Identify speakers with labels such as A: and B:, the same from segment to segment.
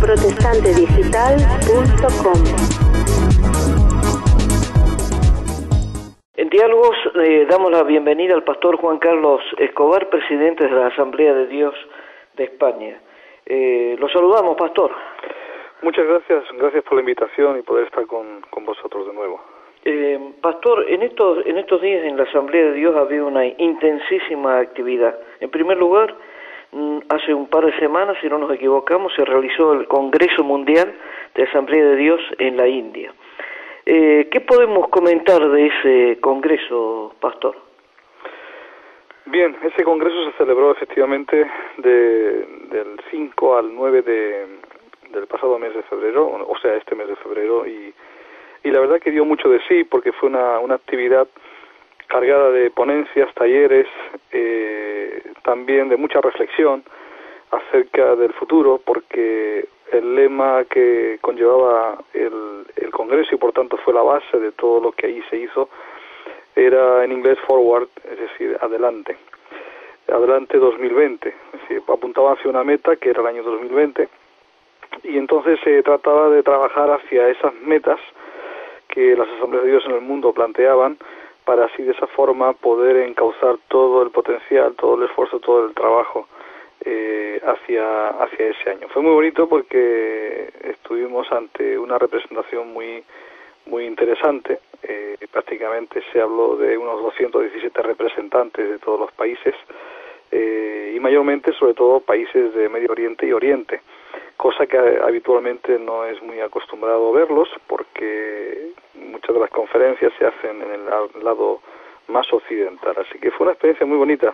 A: protestantedigital.com.
B: En Diálogos damos la bienvenida al pastor Juan Carlos Escobar, presidente de la Asamblea de Dios de España. Lo saludamos, pastor.
C: Muchas gracias por la invitación y poder estar con vosotros de nuevo.
B: Pastor, en estos días en la Asamblea de Dios ha habido una intensísima actividad. En primer lugar, hace un par de semanas, si no nos equivocamos, se realizó el Congreso Mundial de Asamblea de Dios en la India. ¿Qué podemos comentar de ese congreso, pastor?
C: Bien, ese congreso se celebró efectivamente del 5 al 9 del pasado mes de febrero, o sea, este mes de febrero, y la verdad que dio mucho de sí, porque fue una actividad cargada de ponencias, talleres, también de mucha reflexión acerca del futuro, porque el lema que conllevaba el Congreso, y por tanto fue la base de todo lo que ahí se hizo, era en inglés forward, es decir, adelante 2020, es decir, apuntaba hacia una meta que era el año 2020, y entonces se trataba de trabajar hacia esas metas que las asambleas de Dios en el mundo planteaban, para así de esa forma poder encauzar todo el potencial, todo el esfuerzo, todo el trabajo hacia ese año. Fue muy bonito porque estuvimos ante una representación muy interesante. Prácticamente se habló de unos 217 representantes de todos los países, y mayormente sobre todo países de Medio Oriente y Oriente, cosa que habitualmente no es muy acostumbrado verlos, porque muchas de las conferencias se hacen en el lado más occidental. Así que fue una experiencia muy bonita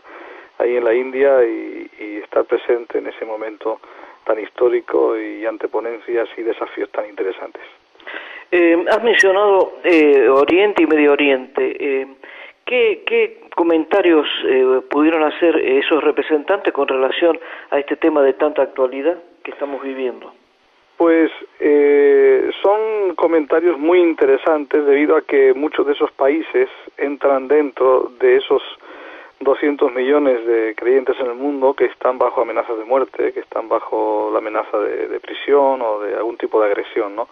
C: ahí en la India, y estar presente en ese momento tan histórico y ante ponencias y desafíos tan interesantes.
B: Has mencionado Oriente y Medio Oriente. ¿Qué comentarios pudieron hacer esos representantes con relación a este tema de tanta actualidad que estamos viviendo?
C: Pues son comentarios muy interesantes, debido a que muchos de esos países entran dentro de esos 200 millones de creyentes en el mundo que están bajo amenazas de muerte, que están bajo la amenaza de prisión o de algún tipo de agresión, ¿no?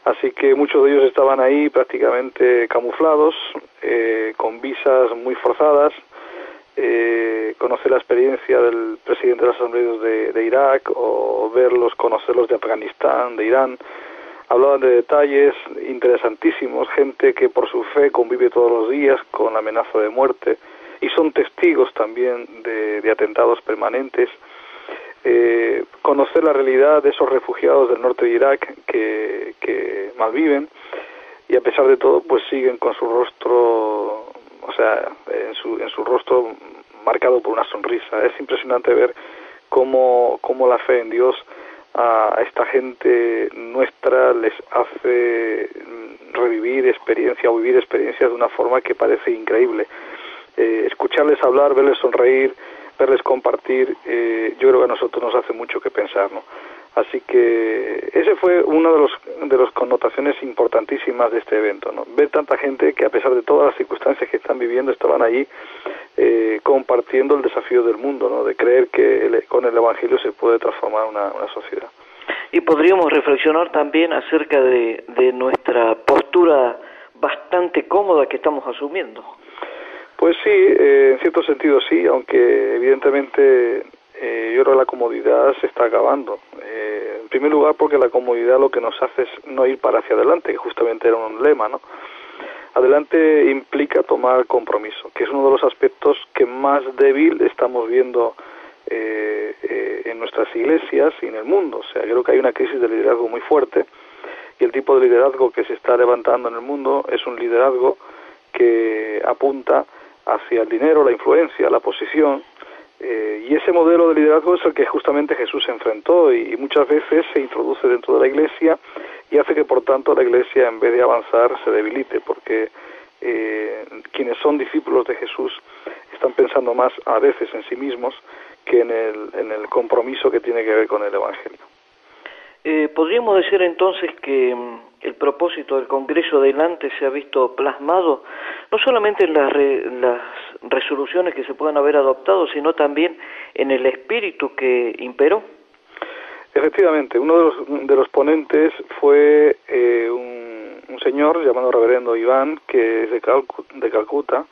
C: Así que muchos de ellos estaban ahí prácticamente camuflados, con visas muy forzadas. Conocer la experiencia del presidente de las asambleas de Irak, o conocerlos de Afganistán, de Irán. Hablaban de detalles interesantísimos, gente que por su fe convive todos los días con la amenaza de muerte, y son testigos también de atentados permanentes. Conocer la realidad de esos refugiados del norte de Irak que malviven, y a pesar de todo pues siguen con su rostro, o sea, en su rostro marcado por una sonrisa. Es impresionante ver cómo la fe en Dios a esta gente nuestra les hace revivir experiencias o vivir experiencias de una forma que parece increíble. Escucharles hablar, verles sonreír, verles compartir, yo creo que a nosotros nos hace mucho que pensar, ¿no? Así que ese fue uno de las connotaciones importantísimas de este evento, ¿no? Ver tanta gente que, a pesar de todas las circunstancias que están viviendo, estaban allí compartiendo el desafío del mundo, ¿no? De creer que con el Evangelio se puede transformar una sociedad.
B: Y podríamos reflexionar también acerca de nuestra postura bastante cómoda que estamos asumiendo.
C: Pues sí, en cierto sentido sí, aunque evidentemente yo creo que la comodidad se está acabando. En primer lugar, porque la comodidad lo que nos hace es no ir para hacia adelante, que justamente era un lema, ¿no? Adelante implica tomar compromiso, que es uno de los aspectos que más débil estamos viendo en nuestras iglesias y en el mundo. O sea, creo que hay una crisis de liderazgo muy fuerte, y el tipo de liderazgo que se está levantando en el mundo es un liderazgo que apunta hacia el dinero, la influencia, la posición, y ese modelo de liderazgo es el que justamente Jesús se enfrentó, y muchas veces se introduce dentro de la iglesia, y hace que por tanto la iglesia, en vez de avanzar, se debilite, porque quienes son discípulos de Jesús están pensando más a veces en sí mismos que en el compromiso que tiene que ver con el Evangelio.
B: ¿Podríamos decir entonces que el propósito del Congreso adelante se ha visto plasmado no solamente en las resoluciones que se puedan haber adoptado, sino también en el espíritu que imperó?
C: Efectivamente, uno de los ponentes fue un señor llamado Reverendo Iván, que es de Calcuta,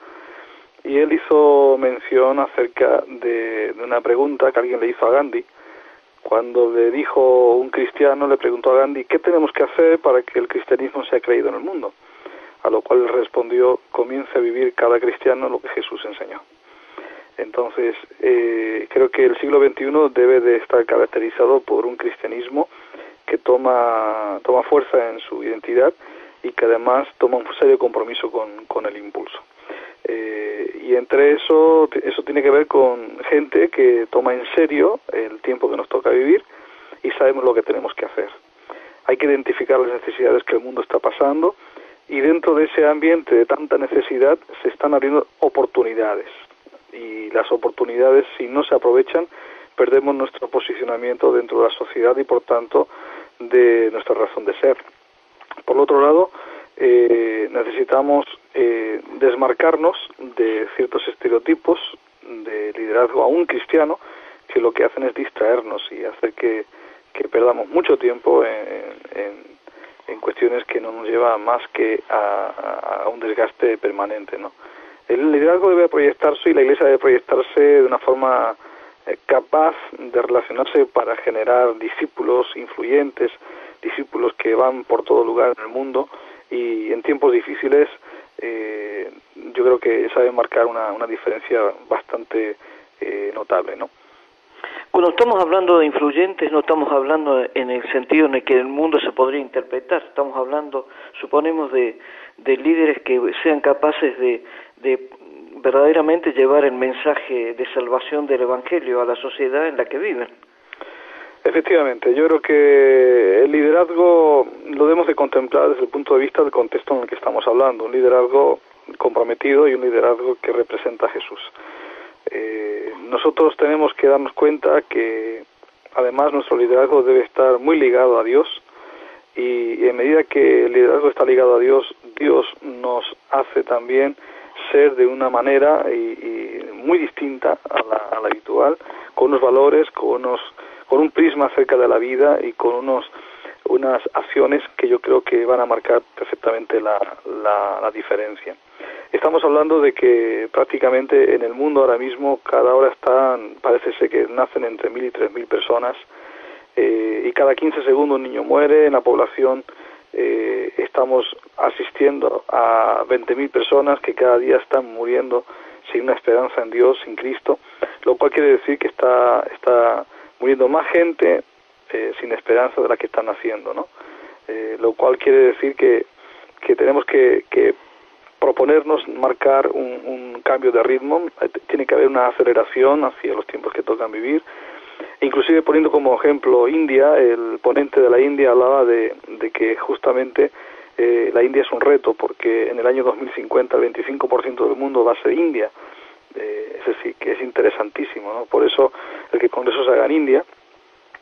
C: y él hizo mención acerca de una pregunta que alguien le hizo a Gandhi, cuando le dijo un cristiano, le preguntó a Gandhi, ¿qué tenemos que hacer para que el cristianismo sea creído en el mundo? A lo cual él respondió, comience a vivir cada cristiano lo que Jesús enseñó. Entonces, creo que el siglo XXI debe de estar caracterizado por un cristianismo que toma fuerza en su identidad y que además toma un serio compromiso con el impulso. Y entre eso tiene que ver con gente que toma en serio el tiempo que nos toca vivir y sabemos lo que tenemos que hacer. Hay que identificar las necesidades que el mundo está pasando y dentro de ese ambiente de tanta necesidad se están abriendo oportunidades. Y las oportunidades, si no se aprovechan, perdemos nuestro posicionamiento dentro de la sociedad y por tanto de nuestra razón de ser. Por otro lado, necesitamos desmarcarnos de ciertos estereotipos de liderazgo aún cristiano que lo que hacen es distraernos y hacer que perdamos mucho tiempo en cuestiones que no nos llevan más que a un desgaste permanente, ¿no? El liderazgo debe proyectarse y la Iglesia debe proyectarse de una forma capaz de relacionarse para generar discípulos influyentes, discípulos que van por todo lugar en el mundo y en tiempos difíciles yo creo que sabe marcar una diferencia bastante notable, ¿no?
B: Cuando estamos hablando de influyentes, no estamos hablando en el sentido en el que el mundo se podría interpretar, estamos hablando, suponemos, de líderes que sean capaces de verdaderamente llevar el mensaje de salvación del Evangelio a la sociedad en la que viven.
C: Efectivamente, yo creo que el liderazgo lo debemos de contemplar desde el punto de vista del contexto en el que estamos hablando, un liderazgo comprometido y un liderazgo que representa a Jesús. Nosotros tenemos que darnos cuenta que además nuestro liderazgo debe estar muy ligado a Dios y en medida que el liderazgo está ligado a Dios, Dios nos hace también ser de una manera y muy distinta a la habitual, con unos valores, con un prisma acerca de la vida y con unas acciones que yo creo que van a marcar perfectamente la diferencia. Estamos hablando de que prácticamente en el mundo ahora mismo cada hora parece ser que nacen entre 1.000 y 3.000 personas y cada 15 segundos un niño muere. En la población estamos asistiendo a 20.000 personas que cada día están muriendo sin una esperanza en Dios, sin Cristo, lo cual quiere decir que está muriendo más gente sin esperanza de la que están naciendo, ¿no? Lo cual quiere decir que tenemos que proponernos marcar un cambio de ritmo. Tiene que haber una aceleración hacia los tiempos que tocan vivir. Inclusive poniendo como ejemplo India, el ponente de la India hablaba de que justamente la India es un reto porque en el año 2050 el 25% del mundo va a ser India. Es decir, que es interesantísimo, ¿no? Por eso el que el Congreso se haga en India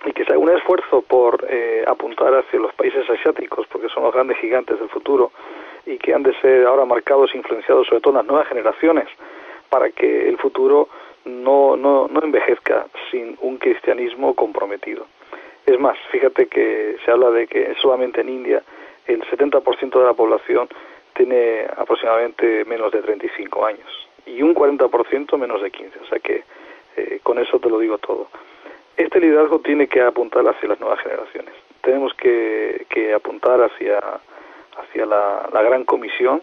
C: y que se haga un esfuerzo por apuntar hacia los países asiáticos, porque son los grandes gigantes del futuro y que han de ser ahora marcados e influenciados sobre todo en las nuevas generaciones para que el futuro no envejezca sin un cristianismo comprometido. Es más, fíjate que se habla de que solamente en India el 70% de la población tiene aproximadamente menos de 35 años y un 40% menos de 15, o sea que con eso te lo digo todo. Este liderazgo tiene que apuntar hacia las nuevas generaciones. Tenemos que apuntar hacia la gran comisión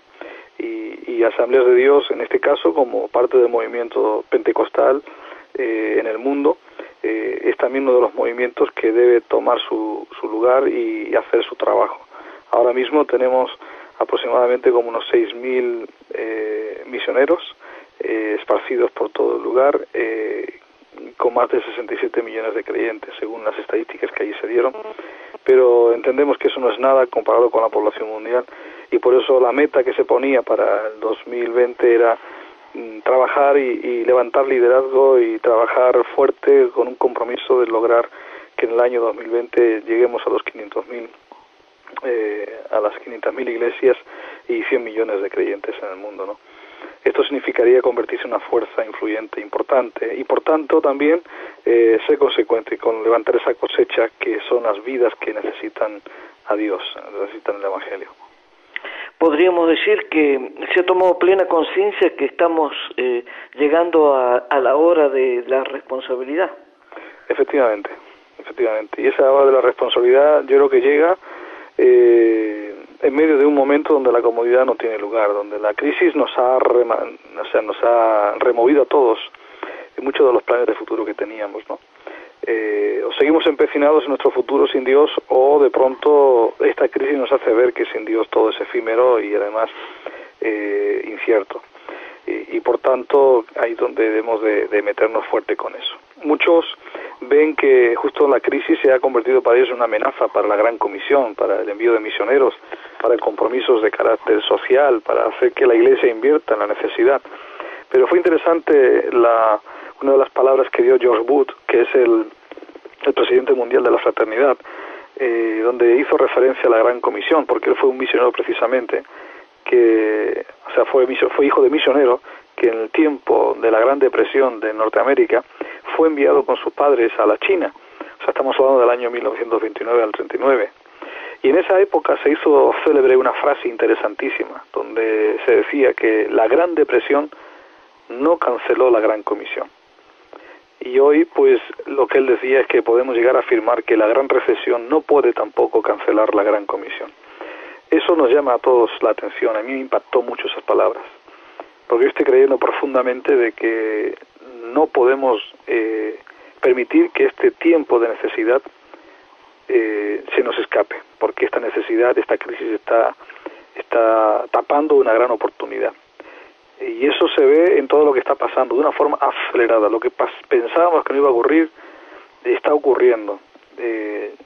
C: y Asambleas de Dios, en este caso, como parte del movimiento pentecostal en el mundo, es también uno de los movimientos que debe tomar su lugar y hacer su trabajo. Ahora mismo tenemos aproximadamente como unos 6.000 misioneros esparcidos por todo el lugar, con más de 67 millones de creyentes, según las estadísticas que allí se dieron, pero entendemos que eso no es nada comparado con la población mundial y por eso la meta que se ponía para el 2020 era trabajar y levantar liderazgo y trabajar fuerte con un compromiso de lograr que en el año 2020 lleguemos a los 500.000 a las 500.000 iglesias y 100 millones de creyentes en el mundo, ¿no? Esto significaría convertirse en una fuerza influyente, importante, y por tanto también sé consecuente con levantar esa cosecha que son las vidas que necesitan a Dios, necesitan el Evangelio.
B: Podríamos decir que se ha tomado plena conciencia que estamos llegando a la hora de la responsabilidad.
C: Efectivamente. Y esa hora de la responsabilidad yo creo que llega en medio de un momento donde la comodidad no tiene lugar, donde la crisis nos ha removido a todos muchos de los planes de futuro que teníamos, ¿no? O seguimos empecinados en nuestro futuro sin Dios, o de pronto esta crisis nos hace ver que sin Dios todo es efímero y además incierto. Y por tanto ahí donde debemos de meternos fuerte con eso. Muchos ven que justo la crisis se ha convertido para ellos en una amenaza para la Gran Comisión, para el envío de misioneros, para compromisos de carácter social, para hacer que la Iglesia invierta en la necesidad. Pero fue interesante una de las palabras que dio George Wood, que es el presidente mundial de la fraternidad, donde hizo referencia a la Gran Comisión, porque él fue un misionero precisamente, que, o sea, fue hijo de misionero, que en el tiempo de la Gran Depresión de Norteamérica fue enviado con sus padres a la China. O sea, estamos hablando del año 1929 al 39. Y en esa época se hizo célebre una frase interesantísima, donde se decía que la Gran Depresión no canceló la Gran Comisión. Y hoy, pues, lo que él decía es que podemos llegar a afirmar que la Gran Recesión no puede tampoco cancelar la Gran Comisión. Eso nos llama a todos la atención. A mí me impactó mucho esas palabras, porque yo estoy creyendo profundamente de que no podemos permitir que este tiempo de necesidad se nos escape, porque esta necesidad, esta crisis está tapando una gran oportunidad. Y eso se ve en todo lo que está pasando, de una forma acelerada. Lo que pensábamos que no iba a ocurrir, está ocurriendo.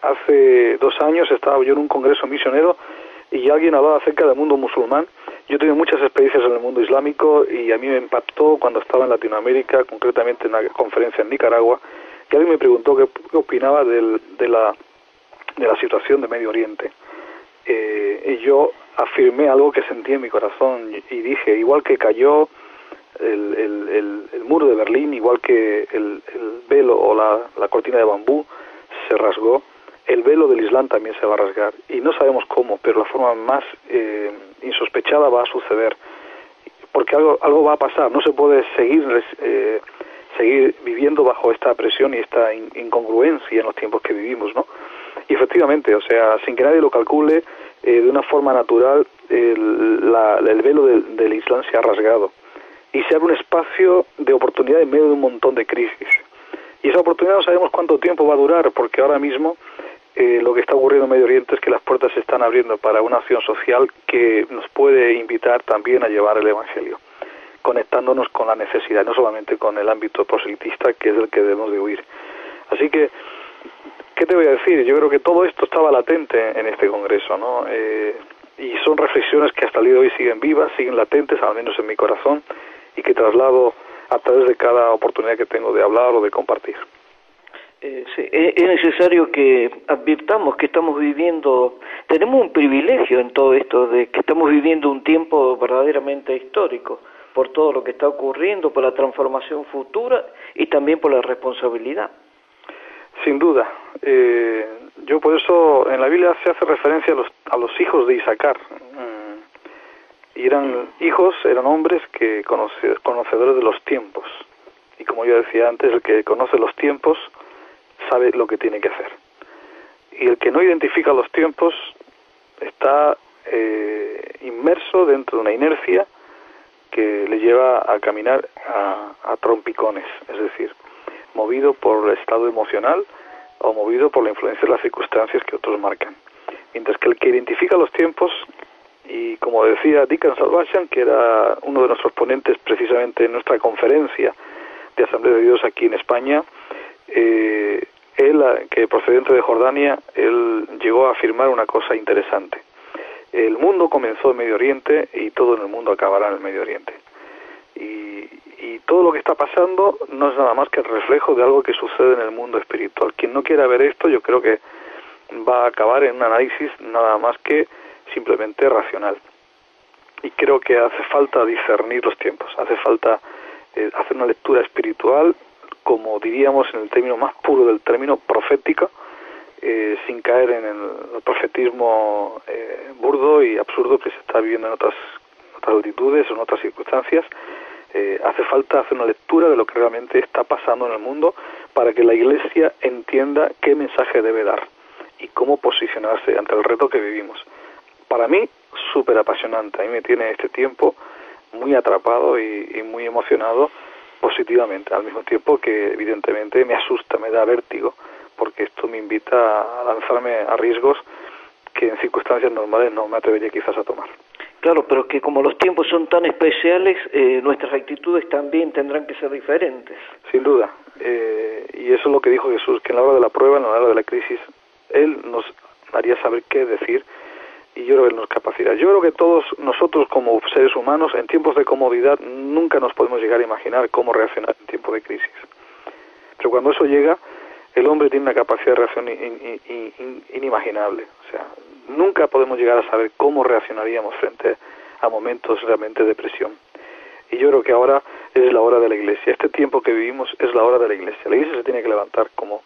C: Hace 2 años estaba yo en un congreso misionero y alguien hablaba acerca del mundo musulmán. Yo he tenido muchas experiencias en el mundo islámico y a mí me impactó cuando estaba en Latinoamérica, concretamente en una conferencia en Nicaragua, que alguien me preguntó qué opinaba de la situación de Medio Oriente. Y yo afirmé algo que sentí en mi corazón y dije, igual que cayó el muro de Berlín, igual que el velo o la cortina de bambú se rasgó, el velo del Islam también se va a rasgar. Y no sabemos cómo, pero la forma más insospechada va a suceder. Porque algo va a pasar. No se puede seguir viviendo bajo esta presión y esta incongruencia en los tiempos que vivimos, ¿no? Y efectivamente, o sea, sin que nadie lo calcule, de una forma natural, el velo del Islam se ha rasgado. Y se abre un espacio de oportunidad en medio de un montón de crisis. Y esa oportunidad no sabemos cuánto tiempo va a durar, porque ahora mismo lo que está ocurriendo en Medio Oriente es que las puertas se están abriendo para una acción social que nos puede invitar también a llevar el Evangelio, conectándonos con la necesidad, no solamente con el ámbito proselitista, que es el que debemos de huir. Así que, ¿qué te voy a decir? Yo creo que todo esto estaba latente en este congreso, ¿no? Y son reflexiones que hasta el día de hoy siguen vivas, siguen latentes, al menos en mi corazón, y que traslado a través de cada oportunidad que tengo de hablar o de compartir.
B: Sí, es necesario que advirtamos que estamos viviendo, tenemos un privilegio en todo esto, de que estamos viviendo un tiempo verdaderamente histórico, por todo lo que está ocurriendo, por la transformación futura y también por la responsabilidad.
C: Sin duda. Yo por eso en la Biblia se hace referencia a los hijos de Isaacar. Y eran hombres que conocedores de los tiempos. Y como yo decía antes, el que conoce los tiempos sabe lo que tiene que hacer. Y el que no identifica los tiempos está inmerso dentro de una inercia que le lleva a caminar a trompicones, es decir, movido por el estado emocional o movido por la influencia de las circunstancias que otros marcan. Mientras que el que identifica los tiempos, y como decía Deacon Salvation, que era uno de nuestros ponentes precisamente en nuestra conferencia de Asamblea de Dios aquí en España, él, que procedente de Jordania, él llegó a afirmar una cosa interesante. El mundo comenzó en Medio Oriente y todo en el mundo acabará en el Medio Oriente. Y todo lo que está pasando no es nada más que el reflejo de algo que sucede en el mundo espiritual. Quien no quiera ver esto, yo creo que va a acabar en un análisis nada más que simplemente racional. Y creo que hace falta discernir los tiempos, hace falta hacer una lectura espiritual como diríamos en el término más puro del término, profética, sin caer en el profetismo burdo y absurdo que se está viviendo en otras altitudes o en otras circunstancias. Hace falta hacer una lectura de lo que realmente está pasando en el mundo para que la Iglesia entienda qué mensaje debe dar y cómo posicionarse ante el reto que vivimos. Para mí, súper apasionante. A mí me tiene este tiempo muy atrapado y muy emocionado positivamente, al mismo tiempo que evidentemente me asusta, me da vértigo, porque esto me invita a lanzarme a riesgos que en circunstancias normales no me atrevería quizás a tomar.
B: Claro, pero que como los tiempos son tan especiales, nuestras actitudes también tendrán que ser diferentes.
C: Sin duda, y eso es lo que dijo Jesús, que en la hora de la prueba, en la hora de la crisis, Él nos haría saber qué decir, y yo creo que Él nos capacitará. Yo creo que todos nosotros como seres humanos, en tiempos de comodidad, nunca nos podemos llegar a imaginar cómo reaccionar en tiempos de crisis. Pero cuando eso llega, el hombre tiene una capacidad de reacción inimaginable. O sea, nunca podemos llegar a saber cómo reaccionaríamos frente a momentos realmente de presión. Y yo creo que ahora es la hora de la Iglesia. Este tiempo que vivimos es la hora de la Iglesia. La Iglesia se tiene que levantar como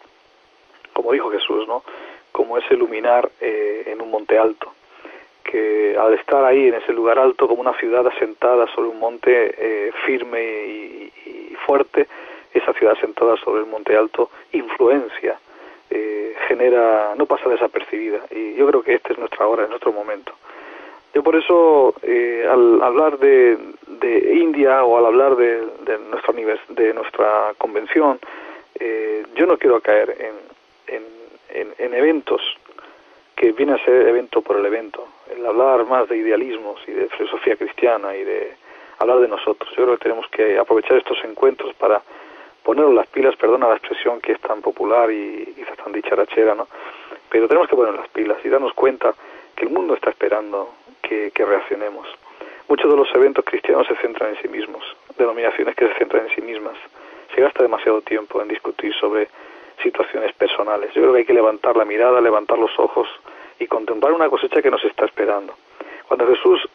C: dijo Jesús, ¿no? Como ese luminar en un monte alto, que al estar ahí en ese lugar alto, como una ciudad asentada sobre un monte firme y fuerte, esa ciudad asentada sobre el monte alto influencia, genera, no pasa desapercibida, y yo creo que esta es nuestra hora, es nuestro momento. Yo por eso, al hablar de India o al hablar de nuestra convención, yo no quiero caer en eventos que viene a ser evento por el evento, el hablar más de idealismos y de filosofía cristiana y de hablar de nosotros. Yo creo que tenemos que aprovechar estos encuentros para ponernos las pilas, perdona la expresión que es tan popular y quizás tan dicharachera, ¿no? Pero tenemos que poner las pilas y darnos cuenta que el mundo está esperando que reaccionemos. Muchos de los eventos cristianos se centran en sí mismos, denominaciones que se centran en sí mismas. Se gasta demasiado tiempo en discutir sobre situaciones personales. Yo creo que hay que levantar la mirada, levantar los ojos y contemplar una cosecha que nos está esperando. Cuando Jesús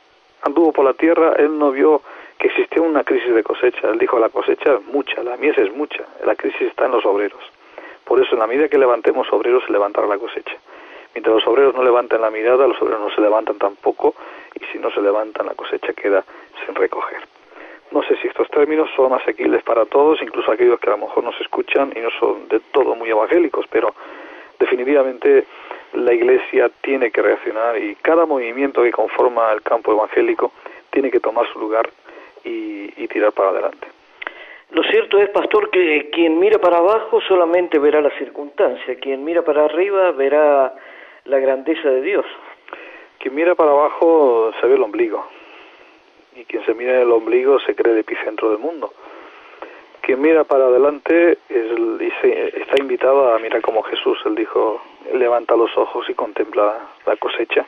C: anduvo por la tierra, Él no vio que existía una crisis de cosecha. Él dijo, la cosecha es mucha, la mies es mucha, la crisis está en los obreros. Por eso, en la medida que levantemos obreros, se levantará la cosecha. Mientras los obreros no levanten la mirada, los obreros no se levantan tampoco, y si no se levantan, la cosecha queda sin recoger. No sé si estos términos son asequibles para todos, incluso aquellos que a lo mejor nos escuchan y no son de todo muy evangélicos, pero definitivamente la Iglesia tiene que reaccionar y cada movimiento que conforma el campo evangélico tiene que tomar su lugar y tirar para adelante.
B: Lo cierto es, pastor, que quien mira para abajo solamente verá la circunstancia, quien mira para arriba verá la grandeza de Dios.
C: Quien mira para abajo se ve el ombligo, y quien se mira en el ombligo se cree el epicentro del mundo. Quien mira para adelante está invitado a mirar como Jesús. Él dijo, levanta los ojos y contempla la cosecha.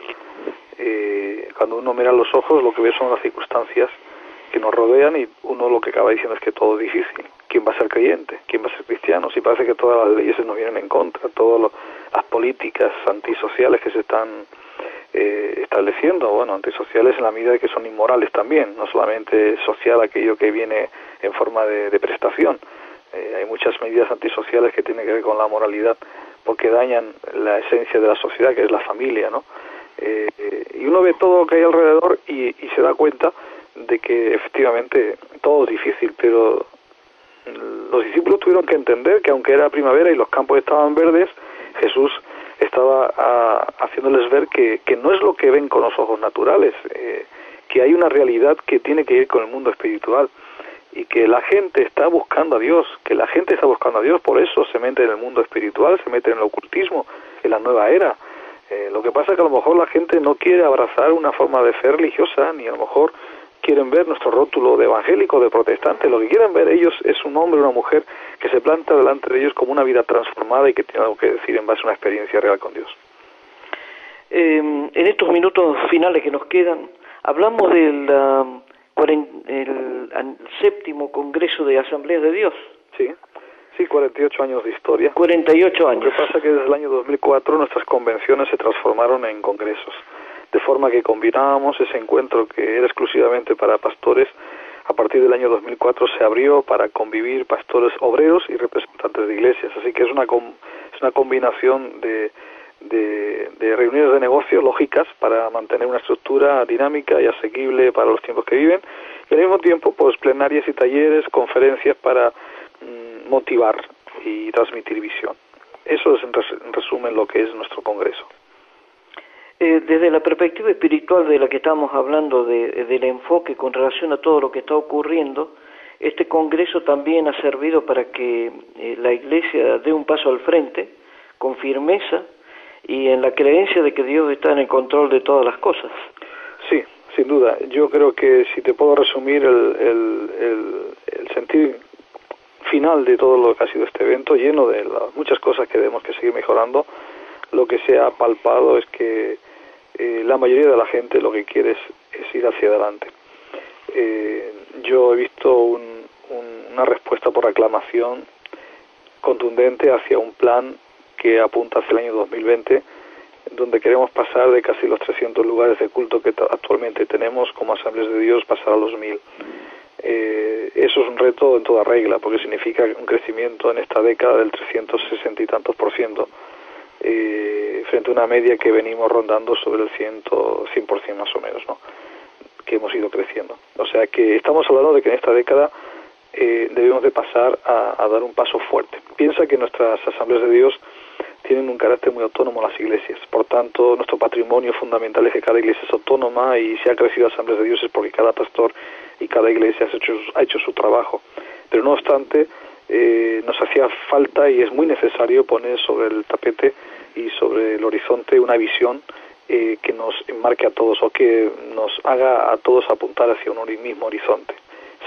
C: Cuando uno mira los ojos, lo que ve son las circunstancias que nos rodean, y uno lo que acaba diciendo es que todo es difícil. ¿Quién va a ser creyente? ¿Quién va a ser cristiano? Si parece que todas las leyes nos vienen en contra, todas las políticas antisociales que se están estableciendo, bueno, antisociales en la medida de que son inmorales también, no solamente social aquello que viene en forma de prestación. Hay muchas medidas antisociales que tienen que ver con la moralidad, porque dañan la esencia de la sociedad, que es la familia, ¿no? Y uno ve todo lo que hay alrededor y se da cuenta de que efectivamente todo es difícil, pero los discípulos tuvieron que entender que aunque era primavera y los campos estaban verdes, Jesús estaba haciéndoles ver que no es lo que ven con los ojos naturales, que hay una realidad que tiene que ir con el mundo espiritual, y que la gente está buscando a Dios, por eso se mete en el mundo espiritual, se mete en el ocultismo, en la nueva era. Lo que pasa es que a lo mejor la gente no quiere abrazar una forma de fe religiosa, ni a lo mejor quieren ver nuestro rótulo de evangélico, de protestante. Lo que quieren ver ellos es un hombre o una mujer que se planta delante de ellos como una vida transformada y que tiene algo que decir en base a una experiencia real con Dios.
B: En estos minutos finales que nos quedan, hablamos del el séptimo Congreso de Asambleas de Dios.
C: Sí, 48 años de historia.
B: 48 años.
C: Lo que pasa es que desde el año 2004 nuestras convenciones se transformaron en congresos, de forma que combinábamos ese encuentro que era exclusivamente para pastores a partir del año 2004 se abrió para convivir pastores obreros y representantes de iglesias, así que es una combinación de reuniones de negocios lógicas para mantener una estructura dinámica y asequible para los tiempos que viven, y al mismo tiempo pues plenarias y talleres, conferencias para motivar y transmitir visión. Eso es en resumen lo que es nuestro congreso.
B: Desde la perspectiva espiritual de la que estamos hablando, del enfoque con relación a todo lo que está ocurriendo, este congreso también ha servido para que la Iglesia dé un paso al frente, con firmeza, y en la creencia de que Dios está en el control de todas las cosas. Sí,
C: sin duda. Yo creo que si te puedo resumir el sentido final de todo lo que ha sido este evento, lleno de muchas cosas que tenemos que seguir mejorando, lo que se ha palpado es que la mayoría de la gente lo que quiere es ir hacia adelante. Yo he visto una respuesta por aclamación contundente hacia un plan que apunta hacia el año 2020, donde queremos pasar de casi los 300 lugares de culto que actualmente tenemos como Asambleas de Dios, pasar a los 1000. Eso es un reto en toda regla, porque significa un crecimiento en esta década del 360 y tantos %, frente a una media que venimos rondando sobre el 100% más o menos, ¿no?, que hemos ido creciendo. O sea que estamos hablando de que en esta década debemos de pasar a dar un paso fuerte. Piensa que nuestras Asambleas de Dios tienen un carácter muy autónomo las iglesias, por tanto nuestro patrimonio fundamental es que cada iglesia es autónoma, y si ha crecido Asambleas de Dios es porque cada pastor y cada iglesia ha hecho su trabajo. Pero no obstante, nos hacía falta y es muy necesario poner sobre el tapete y sobre el horizonte una visión que nos enmarque a todos, o que nos haga a todos apuntar hacia un mismo horizonte,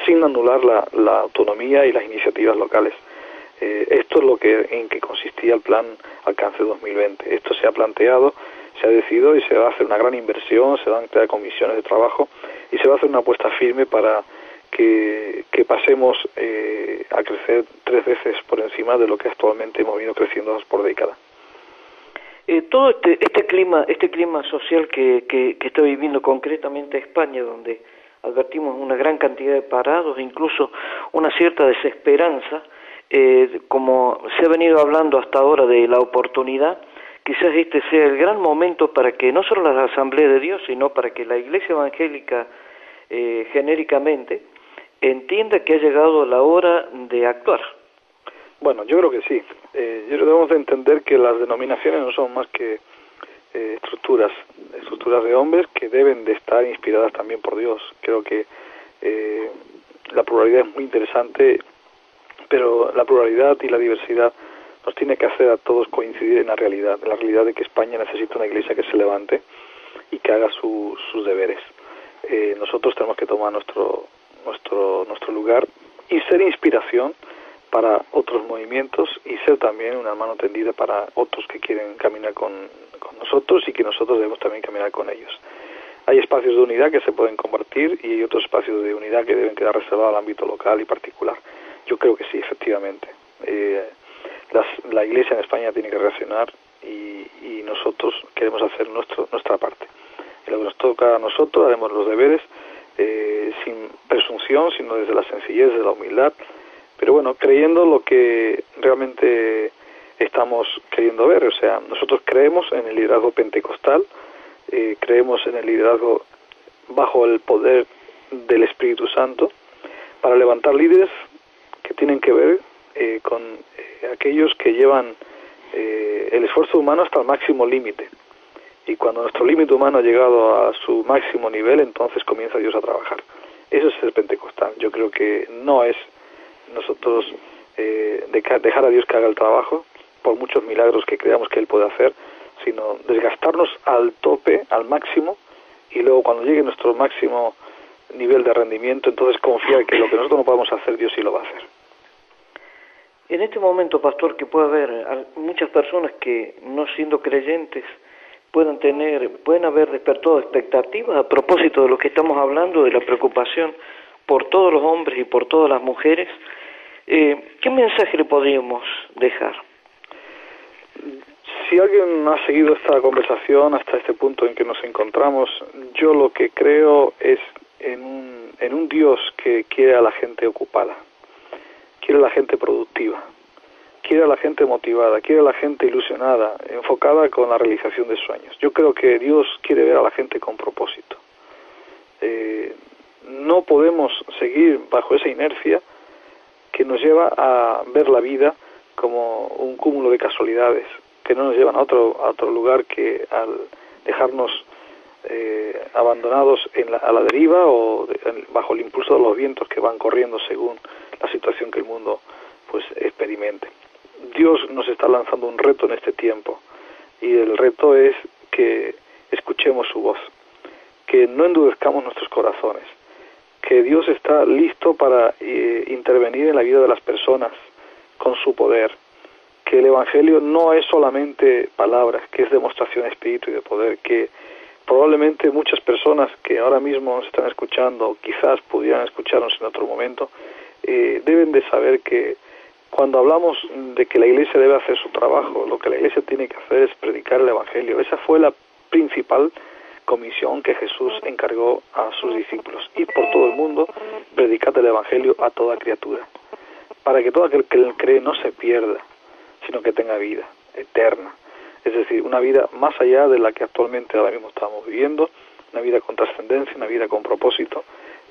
C: sin anular la autonomía y las iniciativas locales. Esto es en que consistía el plan Alcance 2020. Esto se ha planteado, se ha decidido, y se va a hacer una gran inversión, se van a crear comisiones de trabajo y se va a hacer una apuesta firme para que pasemos a crecer 3 veces por encima de lo que actualmente hemos venido creciendo por década.
B: Todo este clima social que está viviendo concretamente España, donde advertimos una gran cantidad de parados, incluso una cierta desesperanza, como se ha venido hablando hasta ahora de la oportunidad, quizás este sea el gran momento para que no solo las Asambleas de Dios, sino para que la Iglesia Evangélica genéricamente entienda que ha llegado la hora de actuar.
C: Bueno, yo creo que sí. Debemos de entender que las denominaciones no son más que estructuras de hombres que deben de estar inspiradas también por Dios. Creo que la pluralidad es muy interesante, pero la pluralidad y la diversidad nos tiene que hacer a todos coincidir en la realidad de que España necesita una iglesia que se levante y que haga sus deberes. Nosotros tenemos que tomar nuestro lugar y ser inspiración para otros movimientos, y ser también una mano tendida para otros que quieren caminar con nosotros, y que nosotros debemos también caminar con ellos. Hay espacios de unidad que se pueden compartir, y hay otros espacios de unidad que deben quedar reservados al ámbito local y particular. Yo creo que sí, efectivamente. La Iglesia en España tiene que reaccionar, y nosotros queremos hacer nuestra parte. Y lo que nos toca a nosotros, haremos los deberes sin presunción, sino desde la sencillez, desde la humildad, pero bueno, creyendo lo que realmente estamos queriendo ver. O sea, nosotros creemos en el liderazgo pentecostal, creemos en el liderazgo bajo el poder del Espíritu Santo, para levantar líderes que tienen que ver con aquellos que llevan el esfuerzo humano hasta el máximo límite. Y cuando nuestro límite humano ha llegado a su máximo nivel, entonces comienza Dios a trabajar. Eso es el pentecostal. Yo creo que no es nosotros dejar a Dios que haga el trabajo, por muchos milagros que creamos que Él puede hacer, sino desgastarnos al tope, al máximo, y luego cuando llegue nuestro máximo nivel de rendimiento, entonces confiar que lo que nosotros no podemos hacer, Dios sí lo va a hacer.
B: En este momento, pastor, que puede haber muchas personas que, no siendo creyentes, pueden haber despertado expectativas a propósito de lo que estamos hablando, de la preocupación por todos los hombres y por todas las mujeres. ¿Qué mensaje le podríamos dejar?
C: Si alguien ha seguido esta conversación hasta este punto en que nos encontramos, yo lo que creo es en un Dios que quiere a la gente ocupada, quiere a la gente productiva, quiere a la gente motivada, quiere a la gente ilusionada, enfocada con la realización de sueños. Yo creo que Dios quiere ver a la gente con propósito. No podemos seguir bajo esa inercia que nos lleva a ver la vida como un cúmulo de casualidades, que no nos llevan a otro lugar que al dejarnos abandonados a la deriva o bajo el impulso de los vientos que van corriendo según la situación que el mundo pues experimente. Dios nos está lanzando un reto en este tiempo, y el reto es que escuchemos su voz, que no endurezcamos nuestros corazones, que Dios está listo para intervenir en la vida de las personas con su poder, que el Evangelio no es solamente palabras, que es demostración de espíritu y de poder, que probablemente muchas personas que ahora mismo nos están escuchando, o quizás pudieran escucharnos en otro momento, deben de saber que cuando hablamos de que la Iglesia debe hacer su trabajo, lo que la Iglesia tiene que hacer es predicar el Evangelio. Esa fue la principal comisión que Jesús encargó a sus discípulos: ir por todo el mundo, predicar el Evangelio a toda criatura, para que todo aquel que él cree no se pierda, sino que tenga vida eterna. Es decir, una vida más allá de la que actualmente ahora mismo estamos viviendo, una vida con trascendencia, una vida con propósito.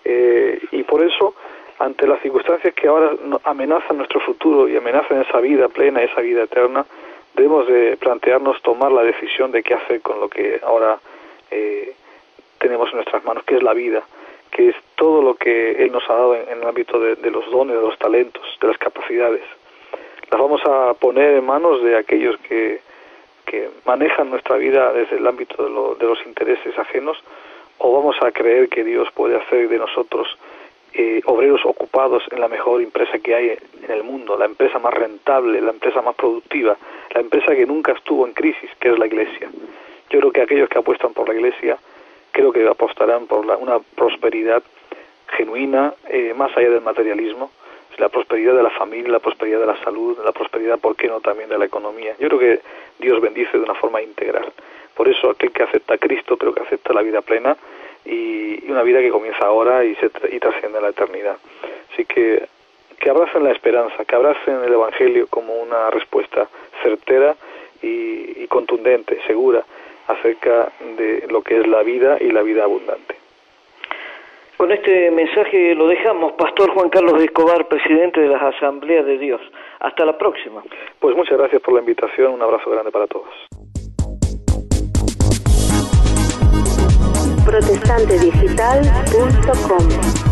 C: Y por eso, ante las circunstancias que ahora amenazan nuestro futuro y amenazan esa vida plena, esa vida eterna, debemos de plantearnos tomar la decisión de qué hacer con lo que ahora tenemos en nuestras manos, que es la vida, que es todo lo que Él nos ha dado en el ámbito de los dones, de los talentos, de las capacidades. Las vamos a poner en manos de aquellos que manejan nuestra vida desde el ámbito de los intereses ajenos, o vamos a creer que Dios puede hacer de nosotros obreros ocupados en la mejor empresa que hay en el mundo, la empresa más rentable, la empresa más productiva, la empresa que nunca estuvo en crisis, que es la Iglesia. Yo creo que aquellos que apuestan por la Iglesia, creo que apostarán por una prosperidad genuina, más allá del materialismo, la prosperidad de la familia, la prosperidad de la salud, la prosperidad, ¿por qué no?, también de la economía. Yo creo que Dios bendice de una forma integral. Por eso aquel que acepta a Cristo, creo que acepta la vida plena y una vida que comienza ahora y trasciende la eternidad. Así que abracen la esperanza, que abracen el Evangelio como una respuesta certera y contundente, segura, acerca de lo que es la vida y la vida abundante.
B: Con este mensaje lo dejamos, Pastor Juan Carlos Escobar, presidente de las Asambleas de Dios. Hasta la próxima.
C: Pues muchas gracias por la invitación, un abrazo grande para todos.
A: protestantedigital.com